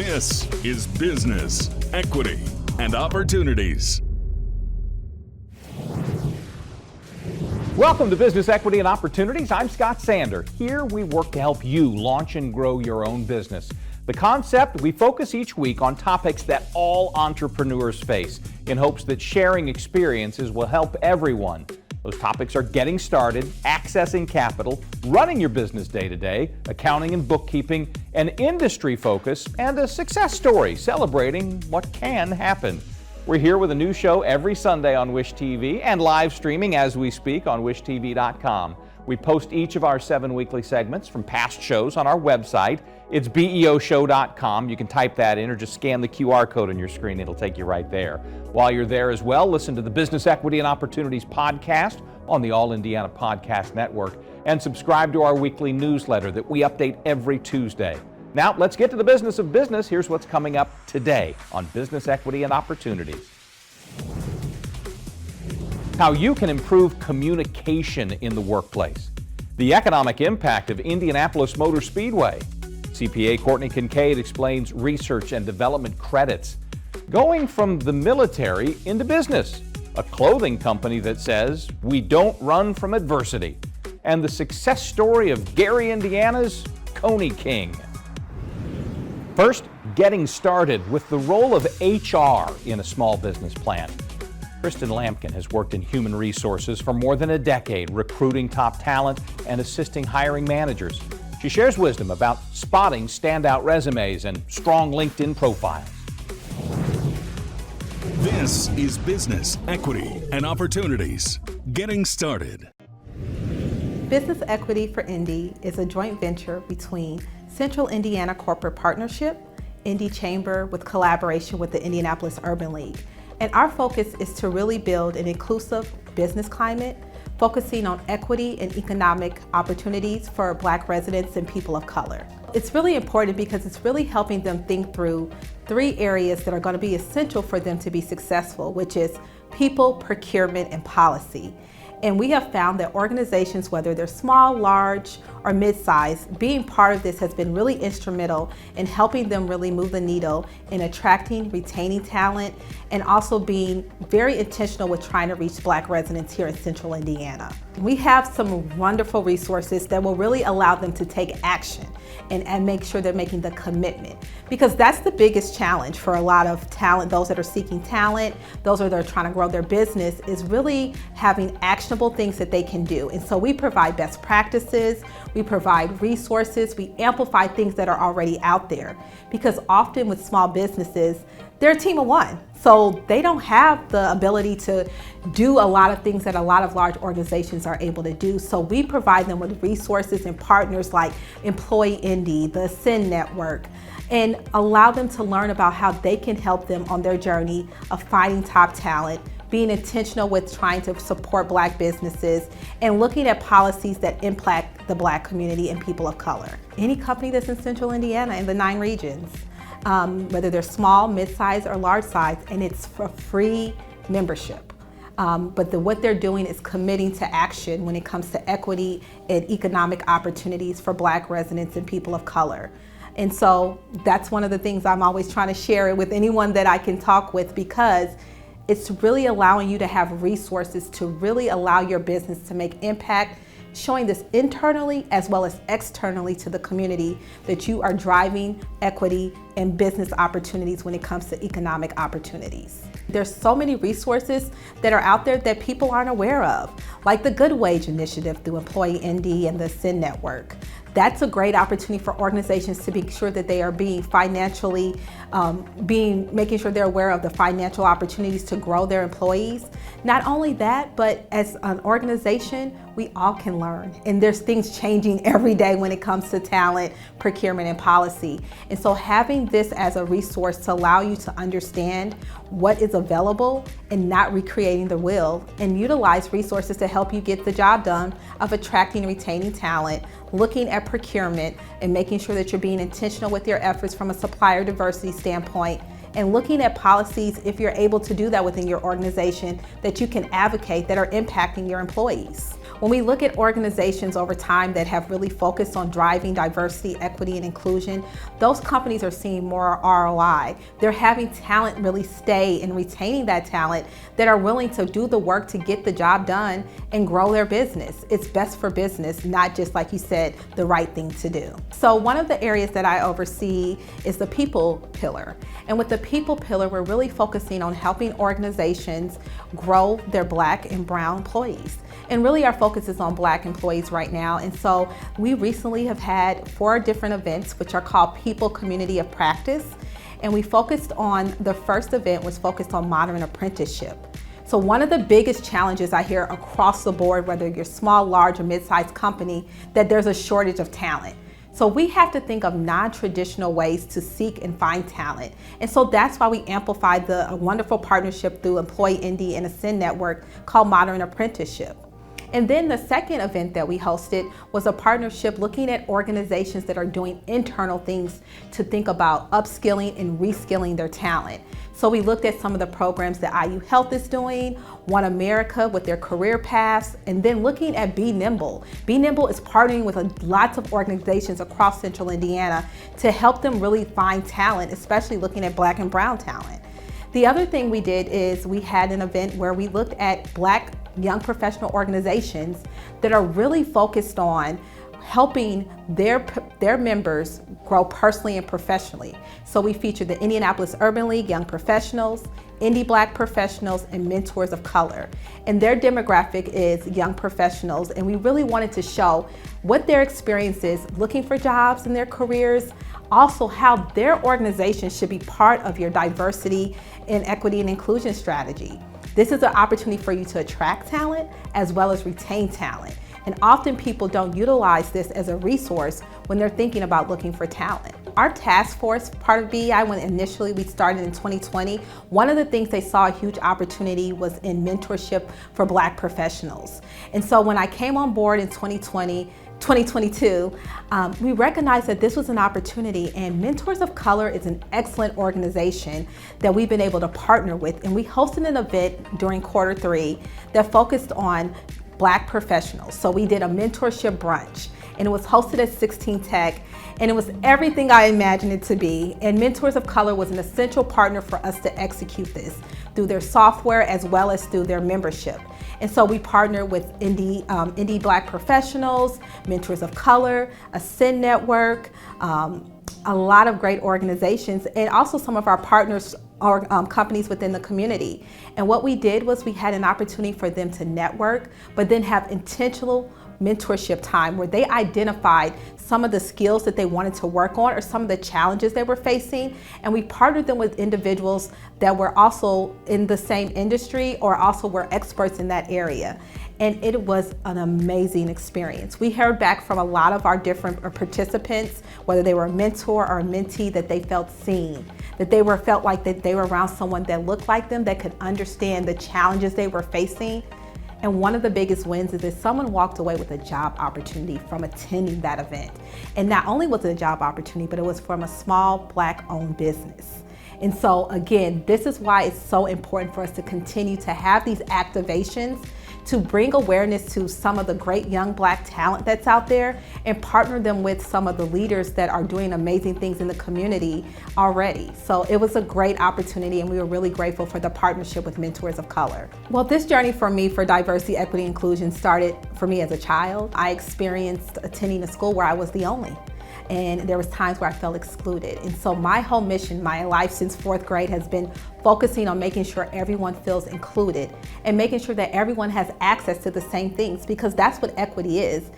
This is Business, Equity, and Opportunities. Welcome to Business, Equity, and Opportunities. I'm Scott Sander. Here we work to help you launch and grow your own business. The concept, we focus each week on topics that all entrepreneurs face in hopes that sharing experiences will help everyone. Those topics are getting started, accessing capital, running your business day to day, accounting and bookkeeping, an industry focus, and a success story celebrating what can happen. We're here with a new show every Sunday on Wish TV and live streaming as we speak on wishtv.com. We post each of our 7 weekly segments from past shows on our website. It's beoshow.com. You can type that in or just scan the QR code on your screen. It'll take you right there. While you're there as well, listen to the Business, Equity, and Opportunities podcast on the All Indiana Podcast Network and subscribe to our weekly newsletter that we update every Tuesday. Now, let's get to the business of business. Here's what's coming up today on Business, Equity, and Opportunities. How you can improve communication in the workplace. The economic impact of Indianapolis Motor Speedway. CPA Courtney Kincaid explains research and development credits. Going from the military into business. A clothing company that says, we don't run from adversity. And the success story of Gary, Indiana's Koney King. First, getting started with the role of HR in a small business plan. Kristen Lampkin has worked in human resources for more than a decade, recruiting top talent and assisting hiring managers. She shares wisdom about spotting standout resumes and strong LinkedIn profiles. This is Business, Equity, and Opportunities. Getting started. Business Equity for Indy is a joint venture between Central Indiana Corporate Partnership, Indy Chamber, with collaboration with the Indianapolis Urban League. And our focus is to really build an inclusive business climate, focusing on equity and economic opportunities for Black residents and people of color. It's really important because it's really helping them think through 3 areas that are going to be essential for them to be successful, which is people, procurement, and policy. And we have found that organizations, whether they're small, large, or mid-sized, being part of this has been really instrumental in helping them really move the needle in attracting, retaining talent, and also being very intentional with trying to reach Black residents here in Central Indiana. We have some wonderful resources that will really allow them to take action and make sure they're making the commitment. Because that's the biggest challenge for a lot of talent, those that are seeking talent, those that are trying to grow their business, is really having actionable things that they can do. And so we provide best practices, we provide resources, we amplify things that are already out there. Because often with small businesses, they're a team of one. So they don't have the ability to do a lot of things that a lot of large organizations are able to do. So we provide them with resources and partners like Employee Indy, the Ascend Network, and allow them to learn about how they can help them on their journey of finding top talent, being intentional with trying to support Black businesses, and looking at policies that impact the Black community and people of color. Any company that's in Central Indiana in the 9 regions, whether they're small, mid-size, or large size, and it's for free membership. But what they're doing is committing to action when it comes to equity and economic opportunities for Black residents and people of color. And so that's one of the things I'm always trying to share with anyone that I can talk with, because it's really allowing you to have resources to really allow your business to make impact, showing this internally as well as externally to the community that you are driving equity and business opportunities when it comes to economic opportunities. There's so many resources that are out there that people aren't aware of, like the Good Wage Initiative through Employee Indy and the Ascend Network. That's a great opportunity for organizations to make sure that they are being financially, making sure they're aware of the financial opportunities to grow their employees. Not only that, but as an organization, we all can learn. And there's things changing every day when it comes to talent, procurement, and policy. And so having this as a resource to allow you to understand what is available and not recreating the wheel, and utilize resources to help you get the job done of attracting and retaining talent, looking at procurement and making sure that you're being intentional with your efforts from a supplier diversity standpoint, and looking at policies, if you're able to do that within your organization, that you can advocate that are impacting your employees. When we look at organizations over time that have really focused on driving diversity, equity, and inclusion, those companies are seeing more ROI. They're having talent really stay and retaining that talent that are willing to do the work to get the job done and grow their business. It's best for business, not just, like you said, the right thing to do. So one of the areas that I oversee is the people pillar. And with the people pillar, we're really focusing on helping organizations grow their Black and brown employees. And really our focus is on Black employees right now. And so we recently have had 4 different events, which are called People Community of Practice. And we focused on, the first event was focused on modern apprenticeship. So one of the biggest challenges I hear across the board, whether you're small, large, or mid-sized company, that there's a shortage of talent. So we have to think of non-traditional ways to seek and find talent. And so that's why we amplified a wonderful partnership through Employee Indy and Ascend Network called Modern Apprenticeship. And then the second event that we hosted was a partnership looking at organizations that are doing internal things to think about upskilling and reskilling their talent. So we looked at some of the programs that IU Health is doing, One America with their career paths, and then looking at Be Nimble. Be Nimble is partnering with lots of organizations across Central Indiana to help them really find talent, especially looking at Black and brown talent. The other thing we did is we had an event where we looked at Black young professional organizations that are really focused on helping their members grow personally and professionally. So we featured the Indianapolis Urban League Young Professionals, Indy Black Professionals, and Mentors of Color. And their demographic is young professionals, and we really wanted to show what their experience is looking for jobs in their careers, also how their organization should be part of your diversity and equity and inclusion strategy. This is an opportunity for you to attract talent as well as retain talent. And often people don't utilize this as a resource when they're thinking about looking for talent. Our task force, part of BEI, when initially we started in 2020, one of the things they saw a huge opportunity was in mentorship for Black professionals. And so when I came on board in 2022, we recognized that this was an opportunity, and Mentors of Color is an excellent organization that we've been able to partner with. And we hosted an event during Q3 that focused on Black professionals. So we did a mentorship brunch, and it was hosted at 16 Tech, and it was everything I imagined it to be. And Mentors of Color was an essential partner for us to execute this through their software as well as through their membership. And so we partnered with Indy Black Professionals, Mentors of Color, Ascend Network, a lot of great organizations, and also some of our partners or companies within the community. And what we did was we had an opportunity for them to network, but then have intentional mentorship time where they identified some of the skills that they wanted to work on or some of the challenges they were facing. And we partnered them with individuals that were also in the same industry or also were experts in that area. And it was an amazing experience. We heard back from a lot of our different participants, whether they were a mentor or a mentee, that they felt seen, that they felt like that they were around someone that looked like them, that could understand the challenges they were facing. And one of the biggest wins is that someone walked away with a job opportunity from attending that event. And not only was it a job opportunity, but it was from a small Black-owned business. And so again, this is why it's so important for us to continue to have these activations to bring awareness to some of the great young Black talent that's out there and partner them with some of the leaders that are doing amazing things in the community already. So it was a great opportunity, and we were really grateful for the partnership with Mentors of Color. Well, this journey for me for diversity, equity, inclusion started for me as a child. I experienced attending a school where I was the only. And there was times where I felt excluded. And so my whole mission, my life since 4th grade, has been focusing on making sure everyone feels included and making sure that everyone has access to the same things, because that's what equity is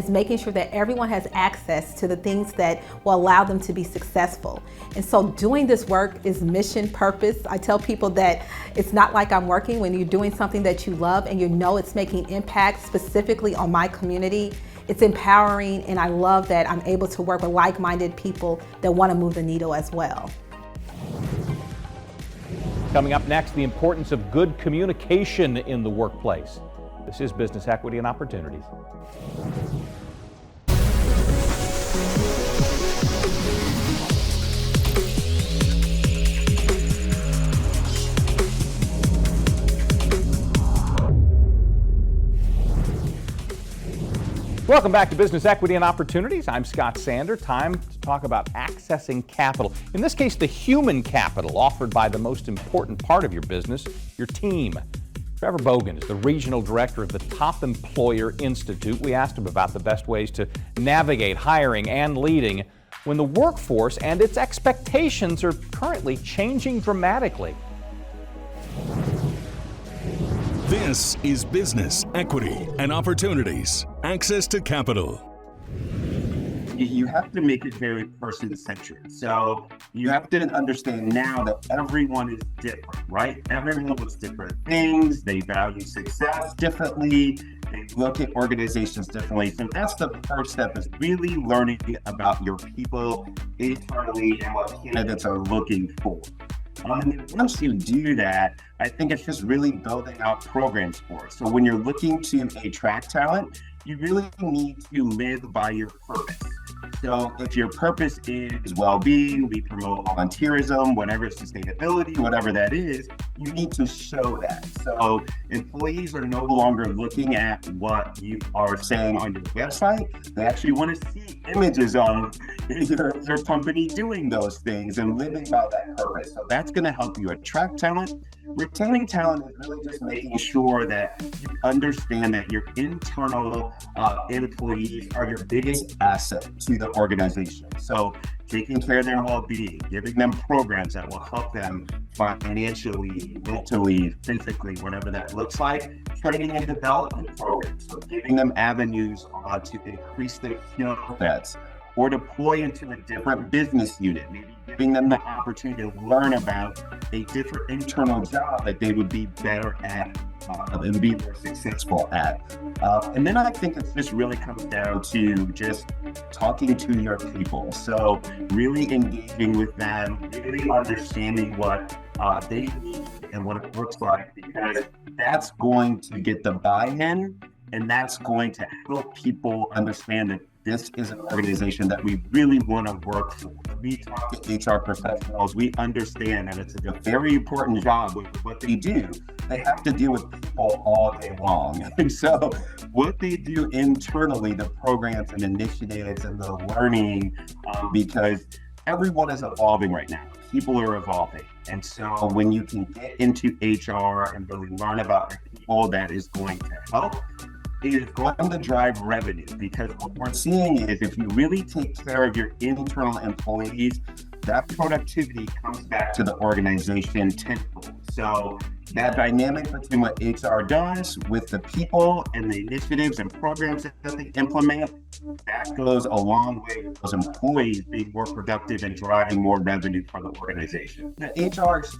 making sure that everyone has access to the things that will allow them to be successful. And so doing this work is mission purpose. I tell people that it's not like I'm working when you're doing something that you love and you know it's making impact specifically on my community. It's empowering, and I love that I'm able to work with like-minded people that want to move the needle as well. Coming up next, the importance of good communication in the workplace. This is Business Equity and Opportunities. Welcome back to Business Equity and Opportunities. I'm Scott Sander. Time to talk about accessing capital. In this case, the human capital offered by the most important part of your business, your team. Trevor Bogan is the Regional Director of the Top Employer Institute. We asked him about the best ways to navigate hiring and leading when the workforce and its expectations are currently changing dramatically. This is Business Equity and Opportunities. Access to capital. You have to make it very person-centric. So you have to understand now that everyone is different, right? Everyone wants different things. They value success differently. They look at organizations differently. So that's the first step, is really learning about your people internally and what candidates are looking for. And once you do that, I think it's just really building out programs for it. So when you're looking to attract talent, you really need to live by your purpose. So if your purpose is well-being, we promote volunteerism, whatever, sustainability, whatever that is, you need to show that. So employees are no longer looking at what you are saying on your website. They actually want to see images of your company doing those things and living by that purpose. So that's going to help you attract talent. Retaining talent is really just making sure that you understand that your internal employees are your biggest asset to the organization. So taking care of their well-being, giving them programs that will help them financially, mentally, physically, whatever that looks like, training and development programs, so giving them avenues to increase their skill sets, or deploy into a different business unit, maybe giving them the opportunity to learn about a different internal job that they would be better at and be more successful at. And then I think it just really comes down to just talking to your people. So really engaging with them, really understanding what they need and what it looks like, because that's going to get the buy-in, and that's going to help people understand that this is an organization that we really want to work for. We talk to HR professionals. We understand that it's a very important job with what they do. They have to deal with people all day long. And so what they do internally, the programs and initiatives and the learning, because everyone is evolving right now. People are evolving. And so when you can get into HR and really learn about your people, that is going to help. It is going to drive revenue, because what we're seeing is if you really take care of your internal employees, that productivity comes back to the organization tenfold. So that dynamic between what HR does with the people and the initiatives and programs that they implement, that goes a long way with those employees being more productive and driving more revenue for the organization. Now, HR is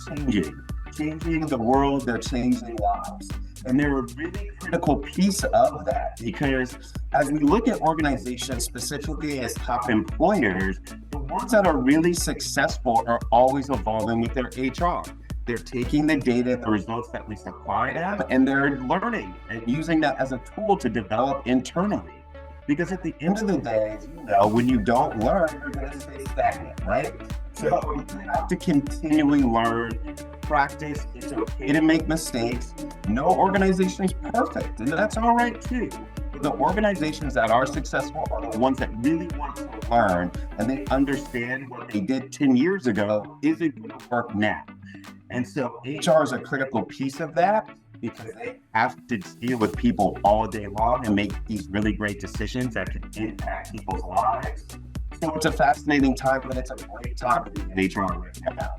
changing the world, they're changing lives. And they're a really critical piece of that, because as we look at organizations specifically as top employers, the ones that are really successful are always evolving with their HR. They're taking the data, the results that we supply them, and they're learning and using that as a tool to develop internally. Because at the end of the day, you know, when you don't learn, you're going to stay stagnant, right? So you have to continually learn, practice. It's okay to make mistakes. No organization is perfect, and that's all right too. But the organizations that are successful are the ones that really want to learn, and they understand what they did 10 years ago isn't going to work now. And so HR is a critical piece of that, because they have to deal with people all day long and make these really great decisions that can impact people's lives. So it's a fascinating time, but it's a great time to be in HR right now.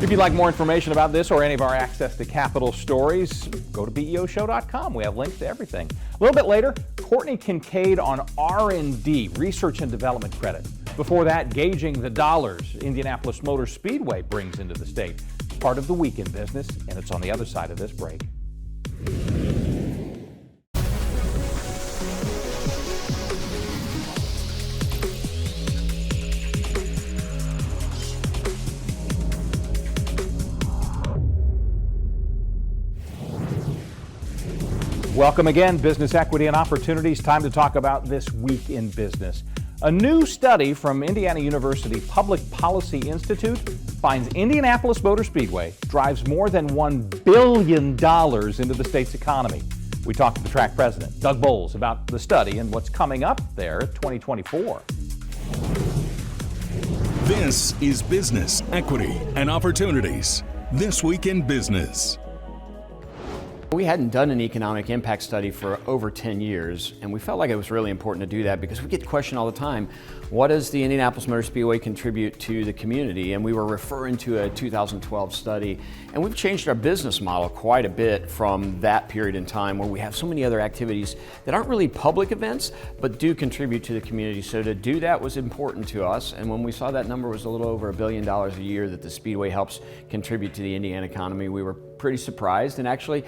If you'd like more information about this or any of our Access to Capital stories, go to BE&O show.com. We have links to everything. A little bit later, Courtney Kincaid on R&D, Research and Development Credit. Before that, gauging the dollars Indianapolis Motor Speedway brings into the state. Part of the week in business, and it's on the other side of this break. Welcome again, Business Equity and Opportunities. Time to talk about this week in business. A new study from Indiana University Public Policy Institute finds Indianapolis Motor Speedway drives more than $1 billion into the state's economy. We talked to the track president, Doug Boles, about the study and what's coming up there at 2024. This is Business, Equity, and Opportunities. This Week in Business. We hadn't done an economic impact study for over 10 years, and we felt like it was really important to do that because we get the question all the time, what does the Indianapolis Motor Speedway contribute to the community? And we were referring to a 2012 study, and we've changed our business model quite a bit from that period in time where we have so many other activities that aren't really public events, but do contribute to the community. So to do that was important to us, and when we saw that number was a little over $1 billion a year that the Speedway helps contribute to the Indiana economy, we were pretty surprised and actually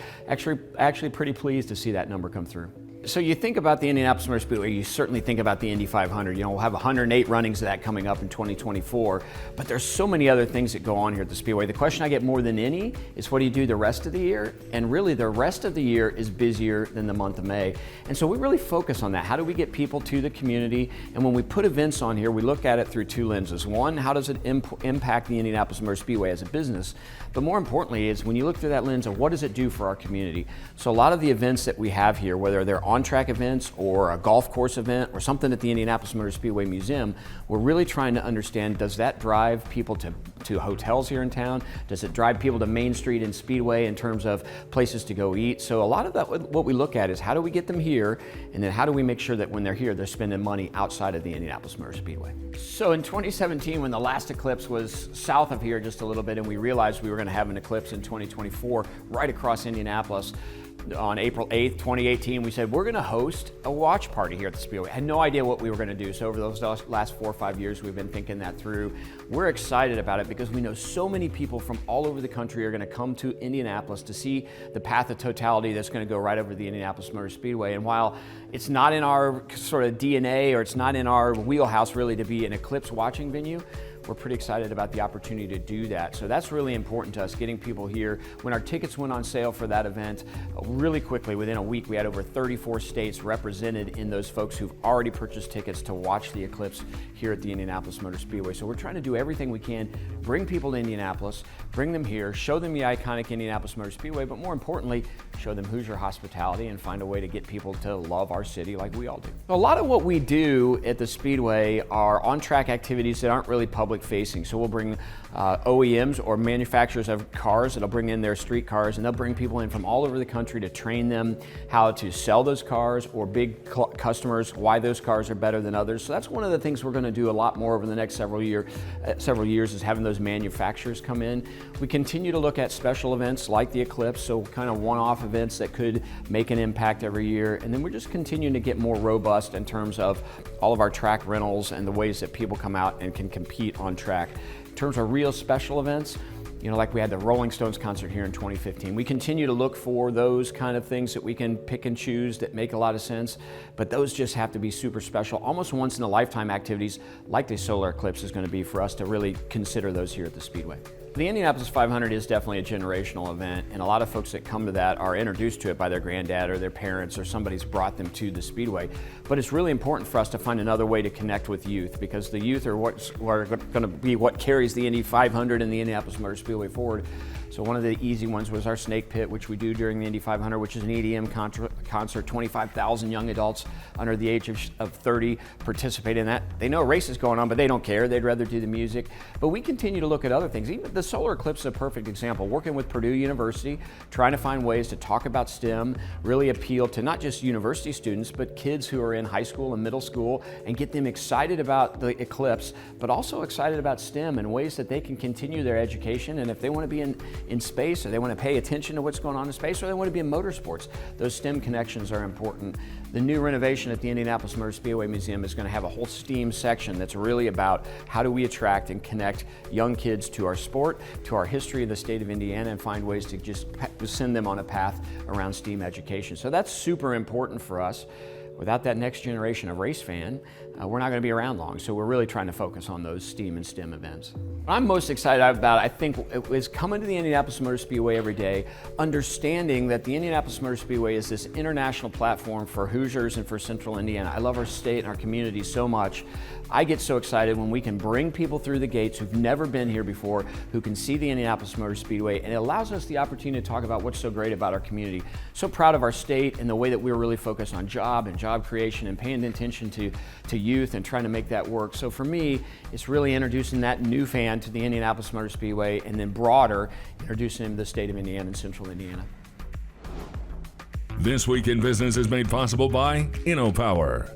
pretty pleased to see that number come through. So you think about the Indianapolis Motor Speedway, you certainly think about the Indy 500. You know, we'll have 108 runnings of that coming up in 2024, but there's so many other things that go on here at the Speedway. The question I get more than any is what do you do the rest of the year? And really the rest of the year is busier than the month of May. And so we really focus on that. How do we get people to the community? And when we put events on here, we look at it through two lenses. One, how does it impact the Indianapolis Motor Speedway as a business? But more importantly is when you look through that lens of what does it do for our community? So a lot of the events that we have here, whether they're on-track events or a golf course event or something at the Indianapolis Motor Speedway Museum, we're really trying to understand, does that drive people to hotels here in town? Does it drive people to Main Street and Speedway in terms of places to go eat? So a lot of that, what we look at is how do we get them here, and then how do we make sure that when they're here, they're spending money outside of the Indianapolis Motor Speedway. So in 2017, when the last eclipse was south of here just a little bit, and we realized we were going to have an eclipse in 2024 right across Indianapolis, on April 8th, 2018, we said we're going to host a watch party here at the Speedway. I had no idea what we were going to do, so over those last 4 or 5 years, we've been thinking that through. We're excited about it because we know so many people from all over the country are going to come to Indianapolis to see the path of totality that's going to go right over the Indianapolis Motor Speedway. And while it's not in our sort of DNA or it's not in our wheelhouse really to be an eclipse watching venue, we're pretty excited about the opportunity to do that. So that's really important to us, getting people here. When our tickets went on sale for that event, really quickly, within a week, we had over 34 states represented in those folks who've already purchased tickets to watch the eclipse here at the Indianapolis Motor Speedway. So we're trying to do everything we can, bring people to Indianapolis, bring them here, show them the iconic Indianapolis Motor Speedway, but more importantly, show them Hoosier hospitality and find a way to get people to love our city like we all do. A lot of what we do at the Speedway are on-track activities that aren't really public facing. So we'll bring OEMs or manufacturers of cars that'll bring in their street cars, and they'll bring people in from all over the country to train them how to sell those cars, or big customers why those cars are better than others. So that's one of the things we're going to do a lot more over the next several years is having those manufacturers come in. We continue to look at special events like the eclipse, so kind of one-off events that could make an impact every year. And then we're just continuing to get more robust in terms of all of our track rentals and the ways that people come out and can compete on track. In terms of real special events, you know, like we had the Rolling Stones concert here in 2015. We continue to look for those kind of things that we can pick and choose that make a lot of sense, but those just have to be super special, almost once in a lifetime activities like the solar eclipse is going to be for us to really consider those here at the Speedway. The Indianapolis 500 is definitely a generational event, and a lot of folks that come to that are introduced to it by their granddad or their parents, or somebody's brought them to the Speedway. But it's really important for us to find another way to connect with youth, because the youth are going to be what carries the Indy 500 and the Indianapolis Motor Speedway forward. So one of the easy ones was our Snake Pit, which we do during the Indy 500, which is an EDM concert. 25,000 young adults under the age of 30 participate in that. They know a race is going on, but they don't care. They'd rather do the music. But we continue to look at other things. Even the solar eclipse is a perfect example. Working with Purdue University, trying to find ways to talk about STEM, really appeal to not just university students, but kids who are in high school and middle school, and get them excited about the eclipse, but also excited about STEM and ways that they can continue their education. And if they want to be in space, or they want to pay attention to what's going on in space, or they want to be in motorsports, those STEM connections are important. The new renovation at the Indianapolis Motor Speedway Museum is going to have a whole STEAM section that's really about how do we attract and connect young kids to our sport, to our history of the state of Indiana, and find ways to just send them on a path around STEAM education. So that's super important for us. without that next generation of race fan, we're not going to be around long. So we're really trying to focus on those STEAM and STEM events. What I'm most excited about, I think, is coming to the Indianapolis Motor Speedway every day, understanding that the Indianapolis Motor Speedway is this international platform for Hoosiers and for Central Indiana. I love our state and our community so much. I get so excited when we can bring people through the gates who've never been here before, who can see the Indianapolis Motor Speedway, and it allows us the opportunity to talk about what's so great about our community. So proud of our state and the way that we're really focused on job creation and paying attention to youth and trying to make that work. So for me, it's really introducing that new fan to the Indianapolis Motor Speedway, and then broader, introducing him to the state of Indiana and Central Indiana. This Week in Business is made possible by BE&O Power.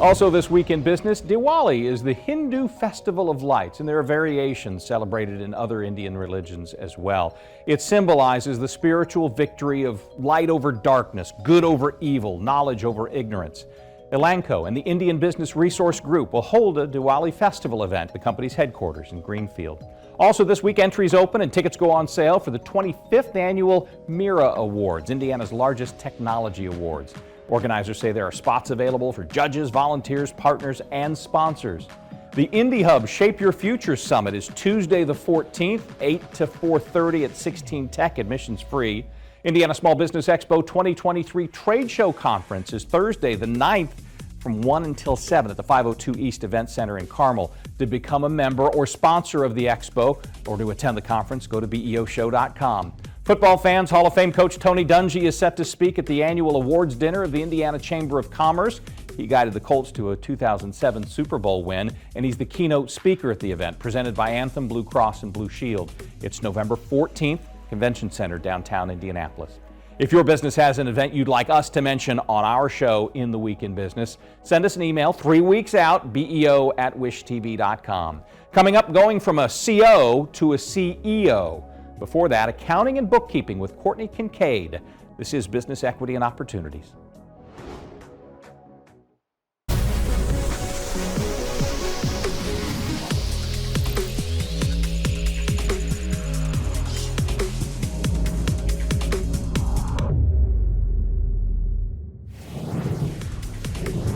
Also this week in business, Diwali is the Hindu festival of lights, and there are variations celebrated in other Indian religions as well. It symbolizes the spiritual victory of light over darkness, good over evil, knowledge over ignorance. Elanco and the Indian Business Resource Group will hold a Diwali festival event at the company's headquarters in Greenfield. Also this week, entries open and tickets go on sale for the 25th annual Mira Awards, Indiana's largest technology awards. Organizers say there are spots available for judges, volunteers, partners, and sponsors. The Indy Hub Shape Your Future Summit is Tuesday the 14th, 8 to 4:30 at 16 Tech, admissions free. Indiana Small Business Expo 2023 Trade Show Conference is Thursday the 9th from 1 until 7 at the 502 East Event Center in Carmel. To become a member or sponsor of the expo or to attend the conference, go to beoshow.com. Football fans, Hall of Fame coach Tony Dungy is set to speak at the annual awards dinner of the Indiana Chamber of Commerce. He guided the Colts to a 2007 Super Bowl win, and he's the keynote speaker at the event, presented by Anthem, Blue Cross, and Blue Shield. It's November 14th, Convention Center, downtown Indianapolis. If your business has an event you'd like us to mention on our show in the Week in Business, send us an email 3 weeks out, beo@wishtv.com. Coming up, going from a CO to a CEO. Before that, accounting and bookkeeping with Courtney Kincaid. This is Business Equity and Opportunities.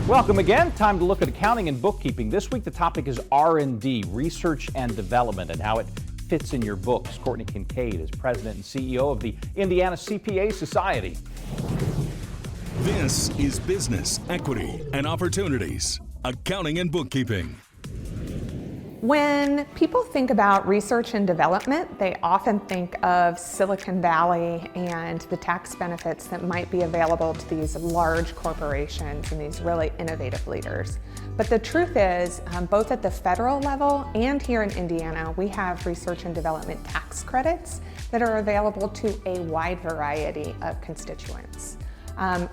Welcome again. Time to look at accounting and bookkeeping. This week the topic is R&D, research and development, and how it fits in your books. Courtney Kincaid is president and CEO of the Indiana CPA Society. This is Business, Equity, and Opportunities, Accounting and Bookkeeping. When people think about research and development, they often think of Silicon Valley and the tax benefits that might be available to these large corporations and these really innovative leaders. But the truth is, both at the federal level and here in Indiana, we have research and development tax credits that are available to a wide variety of constituents.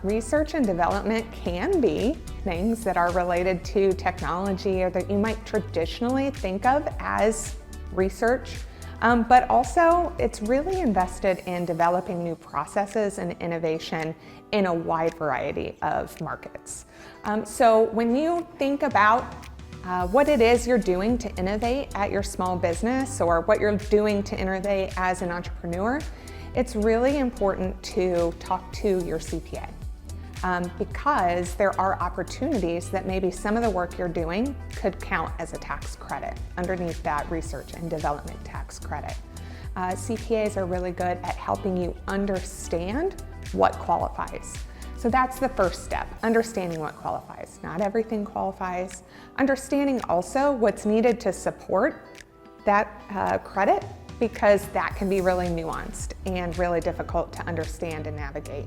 Research and development can be things that are related to technology or that you might traditionally think of as research, but also it's really invested in developing new processes and innovation in a wide variety of markets. So when you think about what it is you're doing to innovate at your small business or what you're doing to innovate as an entrepreneur, it's really important to talk to your CPA because there are opportunities that maybe some of the work you're doing could count as a tax credit underneath that research and development tax credit. CPAs are really good at helping you understand what qualifies. So that's the first step, understanding what qualifies. Not everything qualifies. Understanding also what's needed to support that credit, because that can be really nuanced and really difficult to understand and navigate.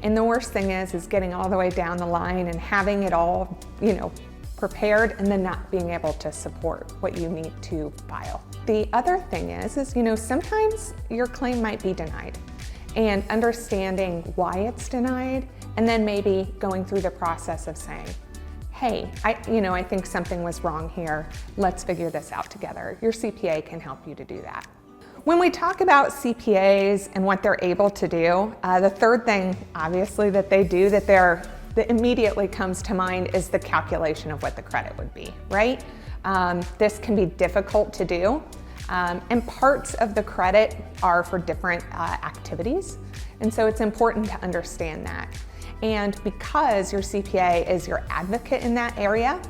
And the worst thing is getting all the way down the line and having it all, prepared and then not being able to support what you need to file. The other thing is sometimes your claim might be denied, and understanding why it's denied, and then maybe going through the process of saying, hey, I think something was wrong here. Let's figure this out together. Your CPA can help you to do that. When we talk about CPAs and what they're able to do, the third thing, obviously, that they do that immediately comes to mind is the calculation of what the credit would be, right? This can be difficult to do, and parts of the credit are for different activities, and so it's important to understand that. And because your CPA is your advocate in that area,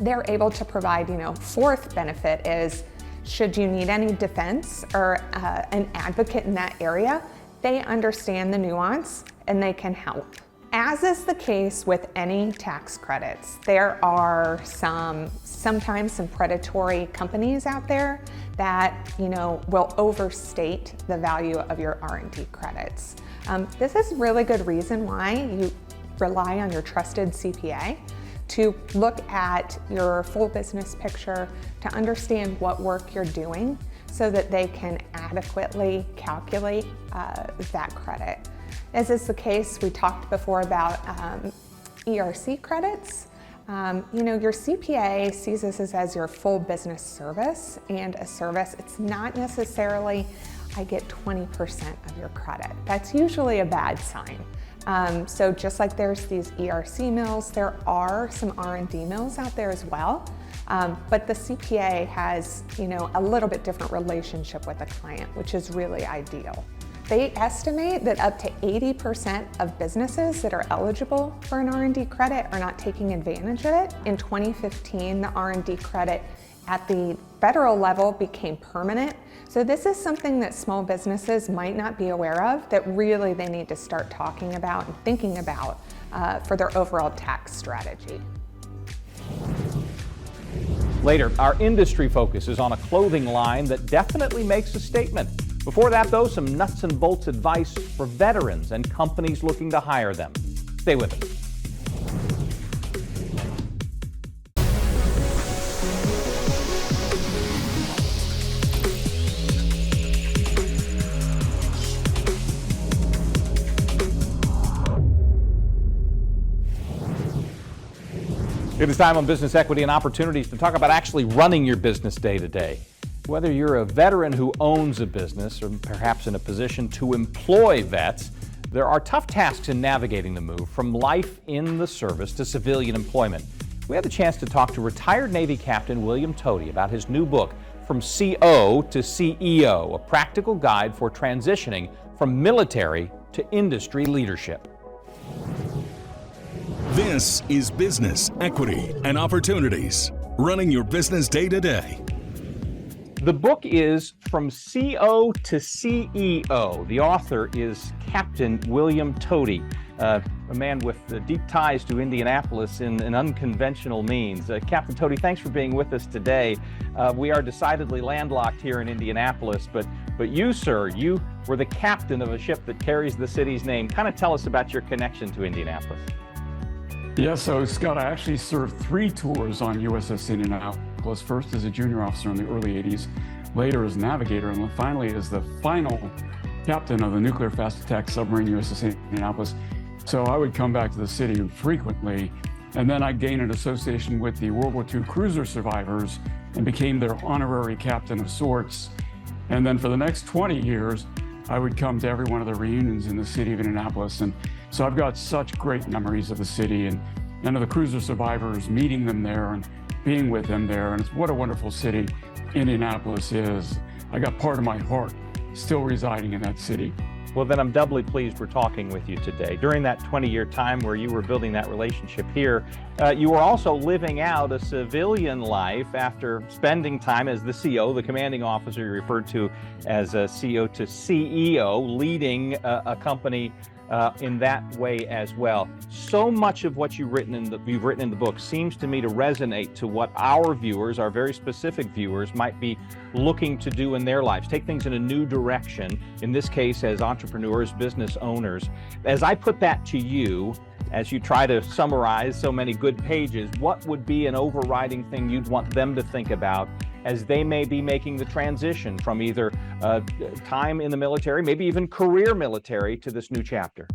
they're able to provide, fourth benefit is, should you need any defense or an advocate in that area, they understand the nuance and they can help. As is the case with any tax credits, there are sometimes some predatory companies out there that will overstate the value of your R&D credits. This is really good reason why you rely on your trusted CPA to look at your full business picture, to understand what work you're doing so that they can adequately calculate that credit. As is the case, we talked before about ERC credits. Your CPA sees this as your full business service, and a service, it's not necessarily, I get 20% of your credit. That's usually a bad sign. So just like there's these ERC mills, there are some R&D mills out there as well. But the CPA has, a little bit different relationship with the client, which is really ideal. They estimate that up to 80% of businesses that are eligible for an R&D credit are not taking advantage of it. In 2015, the R&D credit at the federal level became permanent. So this is something that small businesses might not be aware of that really they need to start talking about and thinking about for their overall tax strategy. Later, our industry focus is on a clothing line that definitely makes a statement. Before that, though, some nuts and bolts advice for veterans and companies looking to hire them. Stay with us. It is time on Business Equity and Opportunities to talk about actually running your business day to day. Whether you're a veteran who owns a business or perhaps in a position to employ vets, there are tough tasks in navigating the move from life in the service to civilian employment. We had the chance to talk to retired Navy Captain William Tody about his new book, From CO to CEO, a practical guide for transitioning from military to industry leadership. This is Business Equity and Opportunities, running your business day to day. The book is From CO to CEO. The author is Captain William Tody, a man with deep ties to Indianapolis in an unconventional means. Captain Tody, thanks for being with us today. We are decidedly landlocked here in Indianapolis, but you, sir, you were the captain of a ship that carries the city's name. Kind of tell us about your connection to Indianapolis. Yeah, so Scott, I actually served 3 tours on USS Indianapolis, first as a junior officer in the early 80s, later as navigator, and finally as the final captain of the nuclear fast attack submarine USS Indianapolis. So I would come back to the city frequently, and then I gained an association with the World War II cruiser survivors and became their honorary captain of sorts. And then for the next 20 years, I would come to every one of the reunions in the city of Indianapolis. And so I've got such great memories of the city and of the cruiser survivors, meeting them there and being with them there. And it's what a wonderful city Indianapolis is. I got part of my heart still residing in that city. Well, then I'm doubly pleased we're talking with you today. During that 20-year time where you were building that relationship here, you were also living out a civilian life after spending time as the CO, the commanding officer you referred to as a CO to CEO, leading a company in that way as well. So much of what you've written in the book seems to me to resonate to what our viewers, our very specific viewers, might be looking to do in their lives, take things in a new direction, in this case as entrepreneurs, business owners. As I put that to you, as you try to summarize so many good pages, what would be an overriding thing you'd want them to think about as they may be making the transition from either time in the military, maybe even career military, to this new chapter?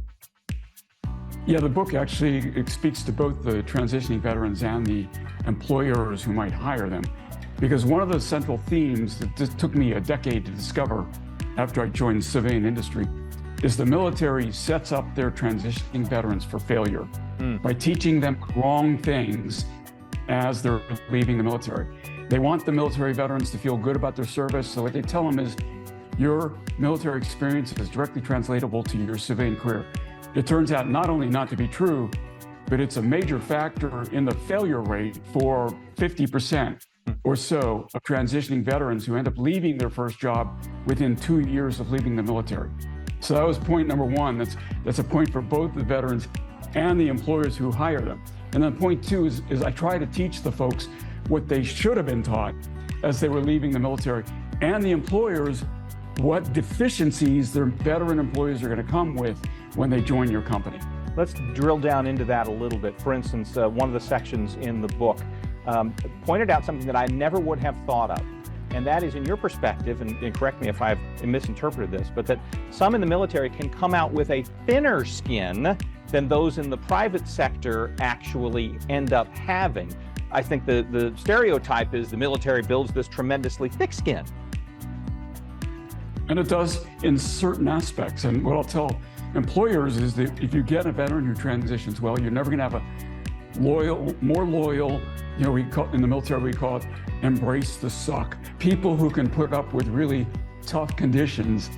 Yeah, the book actually speaks to both the transitioning veterans and the employers who might hire them. Because one of the central themes that just took me a decade to discover after I joined the civilian industry is the military sets up their transitioning veterans for failure by teaching them wrong things as they're leaving the military. They want the military veterans to feel good about their service, so what they tell them is, your military experience is directly translatable to your civilian career. it turns out not only not to be true, but it's a major factor in the failure rate for 50% or so of transitioning veterans who end up leaving their first job within 2 years of leaving the military. So that was point number one. That's a point for both the veterans and the employers who hire them. And then point two is I try to teach the folks what they should have been taught as they were leaving the military, and the employers what deficiencies their veteran employees are going to come with when they join your company. Let's drill down into that a little bit. For instance, one of the sections in the book pointed out something that I never would have thought of. And that is, in your perspective, and correct me if I've misinterpreted this, but that some in the military can come out with a thinner skin than those in the private sector actually end up having. I think the stereotype is the military builds this tremendously thick skin. And it does in certain aspects. And what I'll tell employers is that if you get a veteran who transitions well, you're never going to have a more loyal, in the military we call it embrace the suck. People who can put up with really tough conditions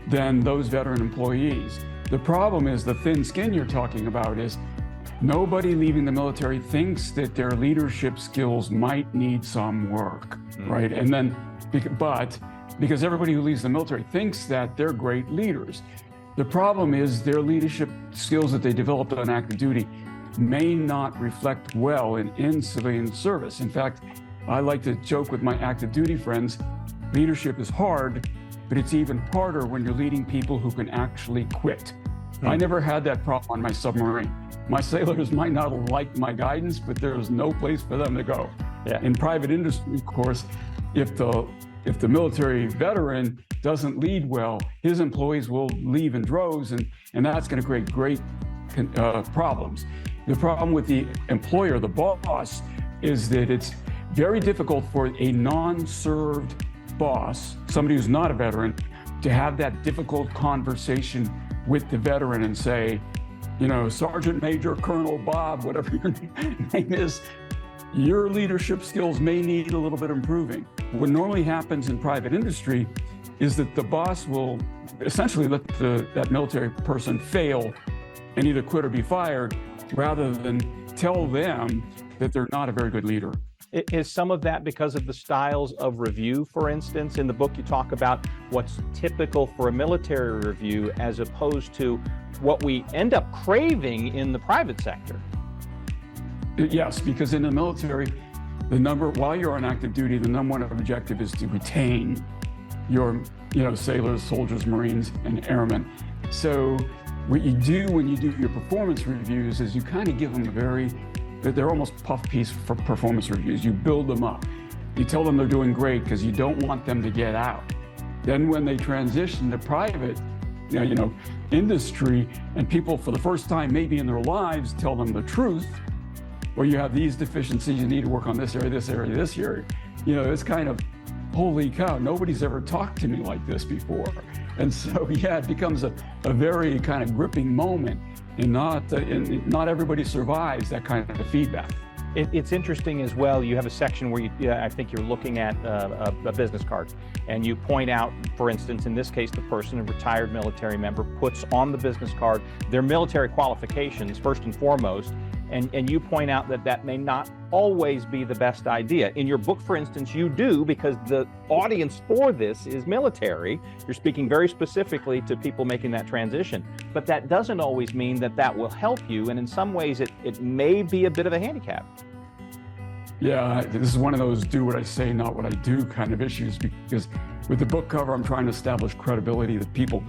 than those veteran employees. The problem is the thin skin you're talking about is nobody leaving the military thinks that their leadership skills might need some work, right? And then, because everybody who leaves the military thinks that they're great leaders. The problem is their leadership skills that they developed on active duty may not reflect well in civilian service. In fact, I like to joke with my active duty friends, leadership is hard, but it's even harder when you're leading people who can actually quit. I never had that problem on my submarine. My sailors might not have liked my guidance, but there was no place for them to go. Yeah. In private industry, of course, if the military veteran doesn't lead well, his employees will leave in droves, and that's going to create great problems. The problem with the employer, the boss, is that it's very difficult for a non-served boss, somebody who's not a veteran, to have that difficult conversation with the veteran and say, Sergeant Major Colonel Bob, whatever your name is, your leadership skills may need a little bit of improving. What normally happens in private industry is that the boss will essentially let that military person fail and either quit or be fired, rather than tell them that they're not a very good leader. Is some of that because of the styles of review, for instance? In the book, you talk about what's typical for a military review as opposed to what we end up craving in the private sector. Yes, because in the military, while you're on active duty, the number one objective is to retain your, sailors, soldiers, Marines, and airmen. So what you do when you do your performance reviews is you kind of give them they're almost puff piece for performance reviews. You build them up. You tell them they're doing great because you don't want them to get out. Then when they transition to private, industry, and people for the first time maybe in their lives tell them the truth, or you have these deficiencies, you need to work on this area, this area, this area. It's kind of, holy cow, nobody's ever talked to me like this before. And so, it becomes a very kind of gripping moment, and not everybody survives that kind of feedback. It's interesting as well. You have a section where I think you're looking at a business card, and you point out, for instance, in this case, the person, a retired military member, puts on the business card their military qualifications first and foremost, and you point out that may not always be the best idea. In your book, for instance, you do, because the audience for this is military. You're speaking very specifically to people making that transition, but that doesn't always mean that will help you, and in some ways it may be a bit of a handicap. Yeah, this is one of those do what I say, not what I do kind of issues, because with the book cover, I'm trying to establish credibility that people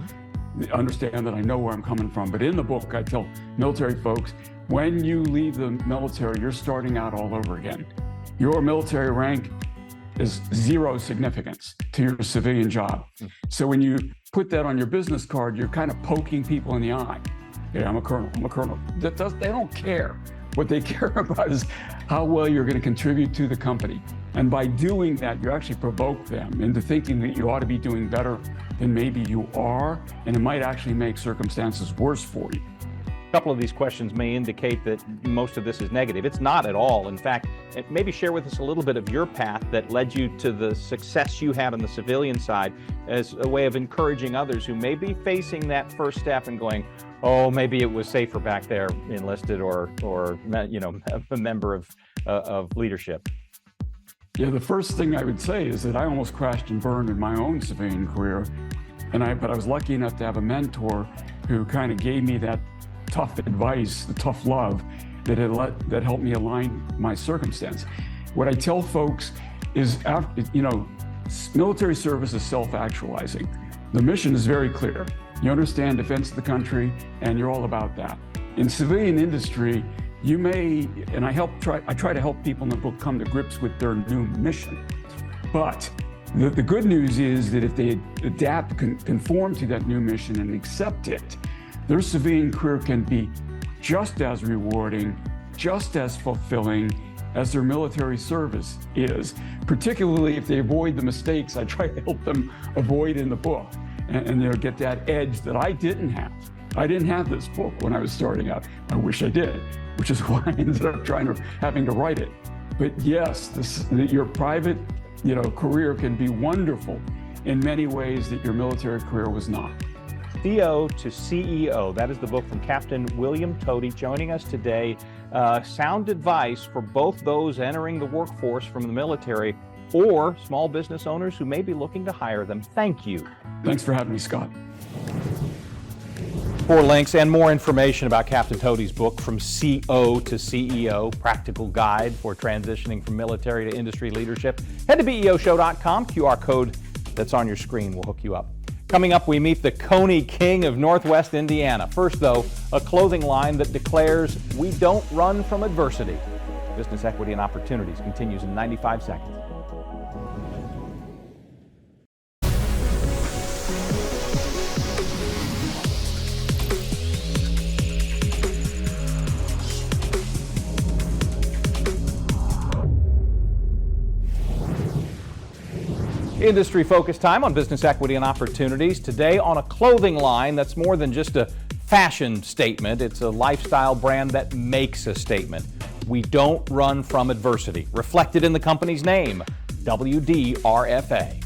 understand that I know where I'm coming from. But in the book, I tell military folks, when you leave the military, you're starting out all over again. Your military rank is zero significance to your civilian job. So when you put that on your business card, you're kind of poking people in the eye. Yeah, I'm a colonel, I'm a colonel. They don't care. What they care about is how well you're going to contribute to the company. And by doing that, you actually provoke them into thinking that you ought to be doing better than maybe you are, and it might actually make circumstances worse for you. A couple of these questions may indicate that most of this is negative. It's not at all. In fact, maybe share with us a little bit of your path that led you to the success you had on the civilian side as a way of encouraging others who may be facing that first step and going, oh, maybe it was safer back there, enlisted or a member of leadership? Yeah, the first thing I would say is that I almost crashed and burned in my own civilian career, but I was lucky enough to have a mentor who kind of gave me that tough advice, the tough love that helped me align my circumstance. What I tell folks is, military service is self-actualizing. The mission is very clear. You understand defense of the country, and you're all about that. In civilian industry, you may, and I try to help people in the book come to grips with their new mission. But the good news is that if they adapt, conform to that new mission and accept it, their civilian career can be just as rewarding, just as fulfilling as their military service is, particularly if they avoid the mistakes I try to help them avoid in the book. And they'll get that edge that I didn't have. I didn't have this book when I was starting out. I wish I did, which is why I ended up having to write it. But yes, your private career can be wonderful in many ways that your military career was not. CO to CEO, that is the book from Captain William Tody, joining us today. Sound advice for both those entering the workforce from the military or small business owners who may be looking to hire them. Thank you. Thanks for having me, Scott. For links and more information about Captain Tody's book, From CO to CEO, Practical Guide for Transitioning from Military to Industry Leadership, head to BEOshow.com. QR code that's on your screen will hook you up. Coming up, we meet the Koney King of Northwest Indiana. First, though, a clothing line that declares we don't run from adversity. Business Equity and Opportunities continues in 95 seconds. Industry focus time on Business Equity and Opportunities. Today on a clothing line that's more than just a fashion statement. It's a lifestyle brand that makes a statement. We don't run from adversity. Reflected in the company's name, WDRFA.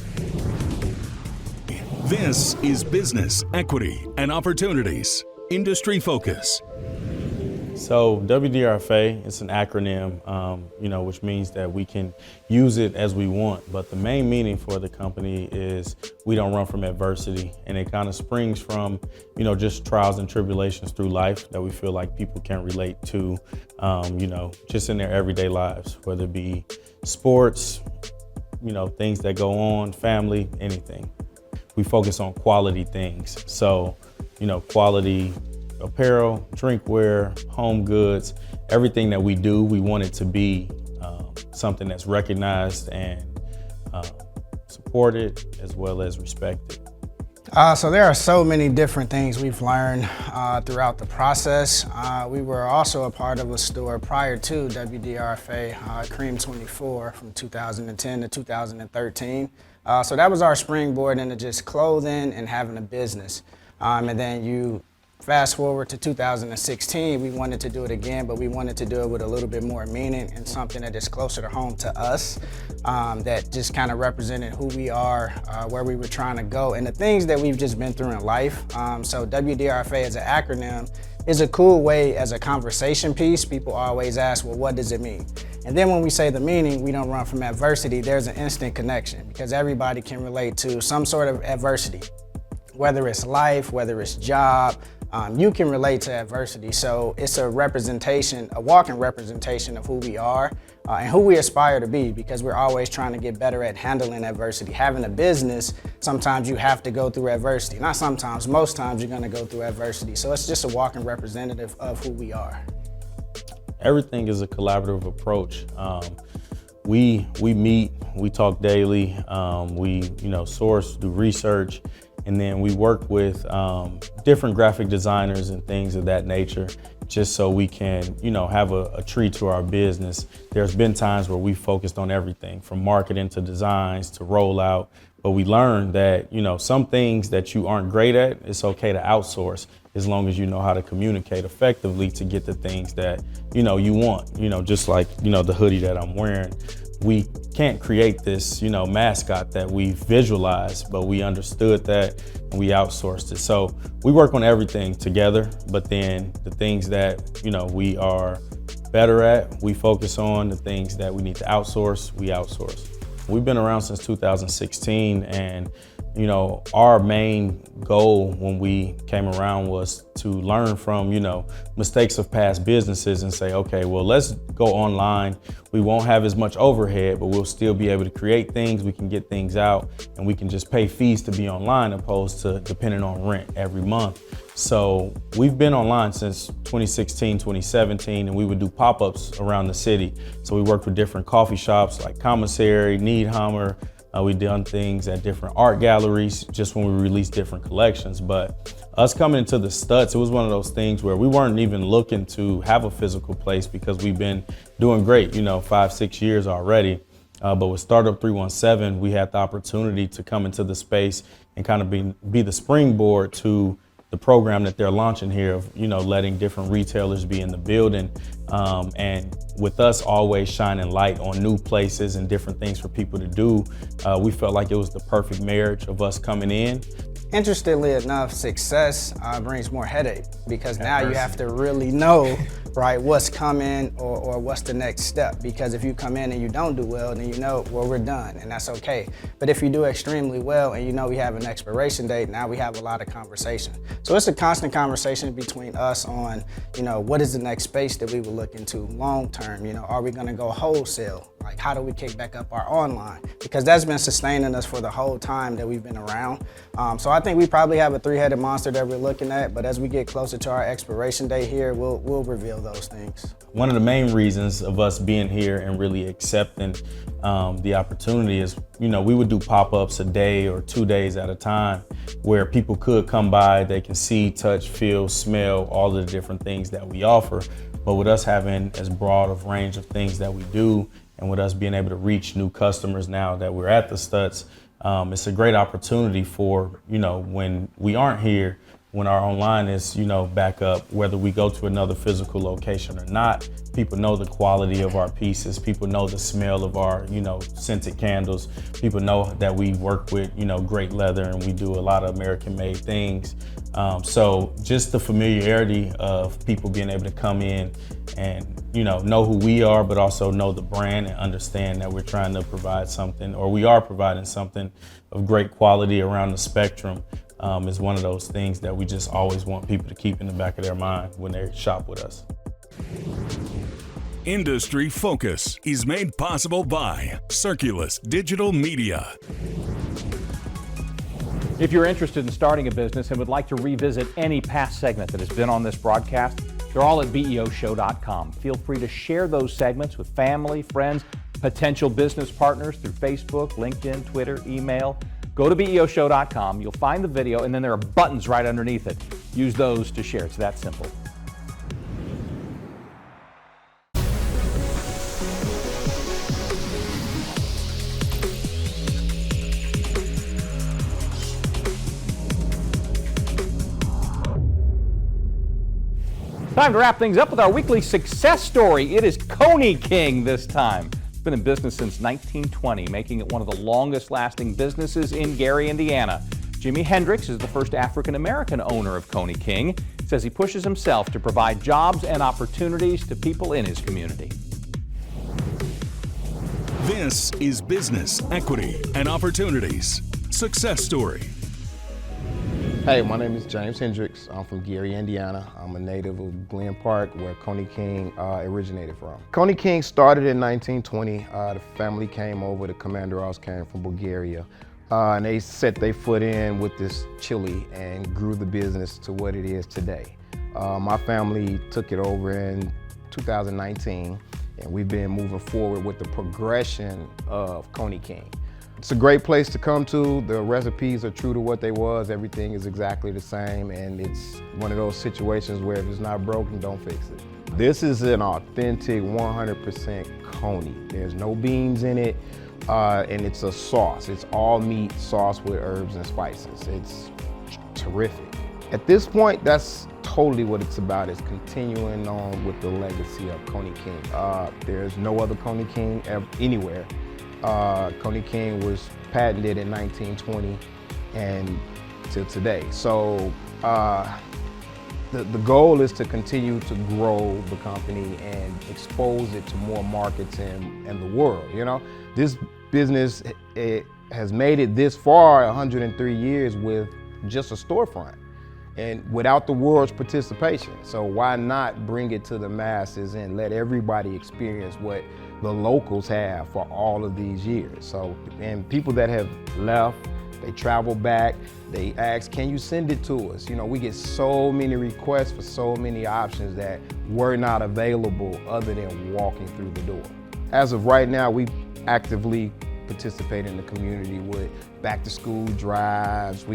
This is Business Equity and Opportunities. Industry focus. So WDRFA is an acronym, which means that we can use it as we want. But the main meaning for the company is we don't run from adversity. And it kind of springs from, just trials and tribulations through life that we feel like people can relate to, just in their everyday lives, whether it be sports, things that go on, family, anything. We focus on quality things. So, quality apparel, drinkware, home goods, everything that we do, we want it to be something that's recognized and supported as well as respected. So there are so many different things we've learned throughout the process. We were also a part of a store prior to WDRFA, Cream 24 from 2010 to 2013. So that was our springboard into just clothing and having a business. And then you fast forward to 2016, we wanted to do it again, but we wanted to do it with a little bit more meaning and something that is closer to home to us, that just kind of represented who we are, where we were trying to go, and the things that we've just been through in life. So WDRFA as an acronym is a cool way as a conversation piece. People always ask, well, what does it mean? And then when we say the meaning, we don't run from adversity, there's an instant connection because everybody can relate to some sort of adversity, whether it's life, whether it's job, you can relate to adversity. So it's a representation, a walking representation of who we are and who we aspire to be, because we're always trying to get better at handling adversity. Having a business, sometimes you have to go through adversity. Not sometimes, most times you're gonna go through adversity. So it's just a walking representative of who we are. Everything is a collaborative approach. We meet, we talk daily, we source, do research, and then we work with different graphic designers and things of that nature, just so we can, have a tree to our business. There's been times where we focused on everything from marketing to designs to rollout, but we learned that, some things that you aren't great at, it's okay to outsource as long as you know how to communicate effectively to get the things that, you want, just like, the hoodie that I'm wearing. we can't create this, mascot that we visualized, but we understood that and we outsourced it. So we work on everything together, but then the things that, we are better at, we focus on. The things that we need to outsource, we outsource. We've been around since 2016, and our main goal when we came around was to learn from, mistakes of past businesses and say, okay, well, let's go online. We won't have as much overhead, but we'll still be able to create things. We can get things out, and we can just pay fees to be online opposed to depending on rent every month. So we've been online since 2016, 2017, and we would do pop-ups around the city. So we worked with different coffee shops like Commissary, Needhammer. We've done things at different art galleries just when we released different collections. But us coming into the Stutz, it was one of those things where we weren't even looking to have a physical place because we've been doing great, 5-6 years already. But with Startup 317, we had the opportunity to come into the space and kind of be the springboard to the program that they're launching here of, letting different retailers be in the building. And with us always shining light on new places and different things for people to do, we felt like it was the perfect marriage of us coming in. Interestingly enough, success brings more headache because now you have to really know, right, what's coming or what's the next step. Because if you come in and you don't do well, then we're done, and that's okay. But if you do extremely well and we have an expiration date, now we have a lot of conversation. So it's a constant conversation between us on, what is the next space that we will look into long term? Are we gonna go wholesale? Like, how do we kick back up our online? Because that's been sustaining us for the whole time that we've been around. So I think we probably have a three-headed monster that we're looking at, but as we get closer to our expiration date here, we'll reveal those things. One of the main reasons of us being here and really accepting the opportunity is, we would do pop-ups a day or 2 days at a time where people could come by, they can see, touch, feel, smell, all of the different things that we offer. But with us having as broad of range of things that we do, and with us being able to reach new customers now that we're at the Stutz, it's a great opportunity for, when we aren't here, when our online is, back up, whether we go to another physical location or not, people know the quality of our pieces. People know the smell of our, scented candles. People know that we work with, great leather and we do a lot of American-made things. So just the familiarity of people being able to come in and, know who we are, but also know the brand and understand that we're trying to provide something, or we are providing something of great quality around the spectrum, is one of those things that we just always want people to keep in the back of their mind when they shop with us. Industry Focus is made possible by Circulus Digital Media. If you're interested in starting a business and would like to revisit any past segment that has been on this broadcast, they're all at BEOshow.com. Feel free to share those segments with family, friends, potential business partners through Facebook, LinkedIn, Twitter, email. Go to BEOshow.com. You'll find the video, and then there are buttons right underneath it. Use those to share. It's that simple. Time to wrap things up with our weekly success story. It is Koney King this time. It's been in business since 1920, making it one of the longest lasting businesses in Gary, Indiana. Jimi Hendrix is the first African-American owner of Koney King. He says he pushes himself to provide jobs and opportunities to people in his community. This is Business, Equity, and Opportunities. Success Story. Hey, my name is James Hendrix. I'm from Gary, Indiana. I'm a native of Glen Park, where Koney King originated from. Koney King started in 1920. The family came over, the commanderos came from Bulgaria, and they set their foot in with this chili and grew the business to what it is today. My family took it over in 2019, and we've been moving forward with the progression of Koney King. It's a great place to come to. The recipes are true to what they was. Everything is exactly the same, and it's one of those situations where if it's not broken, don't fix it. This is an authentic 100% Koney. There's no beans in it, and it's a sauce. It's all meat sauce with herbs and spices. It's terrific. At this point, that's totally what it's about is continuing on with the legacy of Courtney King. There's no other Courtney King anywhere. Courtney King was patented in 1920 and till today. So the goal is to continue to grow the company and expose it to more markets in the world. You know, this business, it has made it this far, 103 years with just a storefront and without the world's participation. So why not bring it to the masses and let everybody experience what the locals have for all of these years? So, and people that have left, they travel back, they ask, can you send it to us? You know, we get so many requests for so many options that were not available other than walking through the door. As of right now, we actively participate in the community with back to school drives. I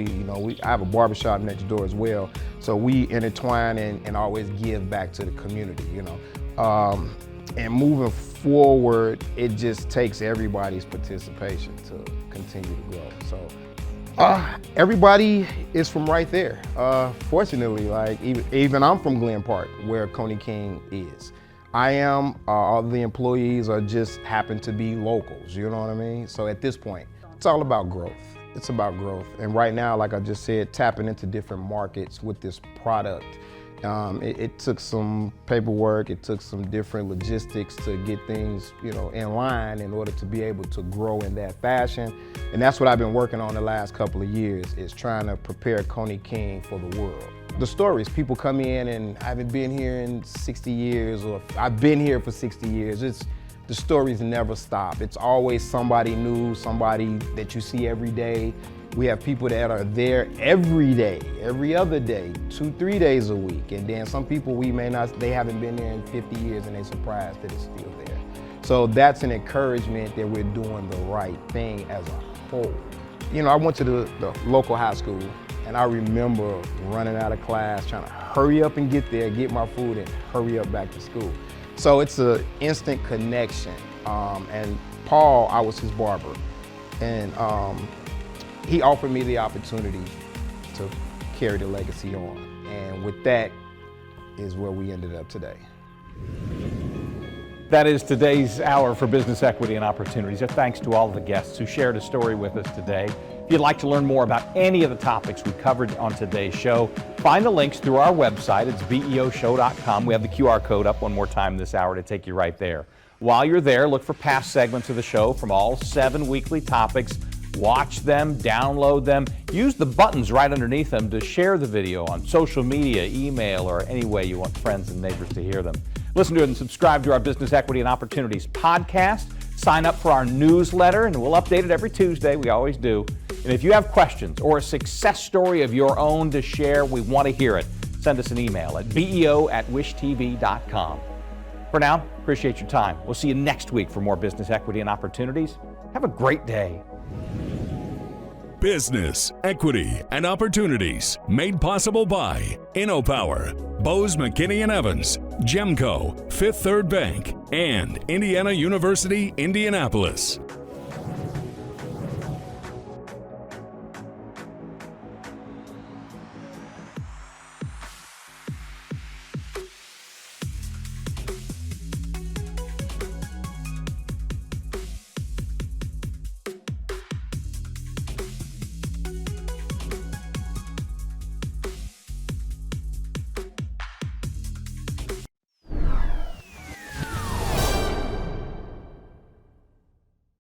have a barbershop next door as well. So we intertwine and always give back to the community, you know. And moving forward, it just takes everybody's participation to continue to grow. So everybody is from right there. Fortunately, like even I'm from Glen Park, where Courtney King is. I am, all the employees are just happen to be locals, you know what I mean? So at this point, it's all about growth. It's about growth. And right now, like I just said, tapping into different markets with this product. It took some paperwork, it took some different logistics to get things, you know, in line in order to be able to grow in that fashion. And that's what I've been working on the last couple of years, is trying to prepare Courtney King for the world. The stories, people come in and I haven't been here in 60 years, or I've been here for 60 years. The stories never stop. It's always somebody new, somebody that you see every day. We have people that are there every day, every other day, 2-3 days a week. And then some people they haven't been there in 50 years and they're surprised that it's still there. So that's an encouragement that we're doing the right thing as a whole. You know, I went to the local high school, and I remember running out of class, trying to hurry up and get there, get my food, and hurry up back to school. So it's an instant connection. And Paul, I was his barber, and he offered me the opportunity to carry the legacy on. And with that is where we ended up today. That is today's Hour for Business Equity and Opportunities. Our thanks to all of the guests who shared a story with us today. If you'd like to learn more about any of the topics we covered on today's show, find the links through our website. It's beoshow.com. We have the QR code up one more time this hour to take you right there. While you're there, look for past segments of the show from all 7 weekly topics. Watch them, download them, use the buttons right underneath them to share the video on social media, email, or any way you want friends and neighbors to hear them. Listen to it and subscribe to our Business Equity and Opportunities podcast. Sign up for our newsletter, and we'll update it every Tuesday. We always do. And if you have questions or a success story of your own to share, we want to hear it. Send us an email at beo@wishtv.com. For now, appreciate your time. We'll see you next week for more Business Equity and Opportunities. Have a great day. Business, Equity, and Opportunities, made possible by InnoPower, Bose McKinney & Evans, Gemco, Fifth Third Bank, and Indiana University, Indianapolis.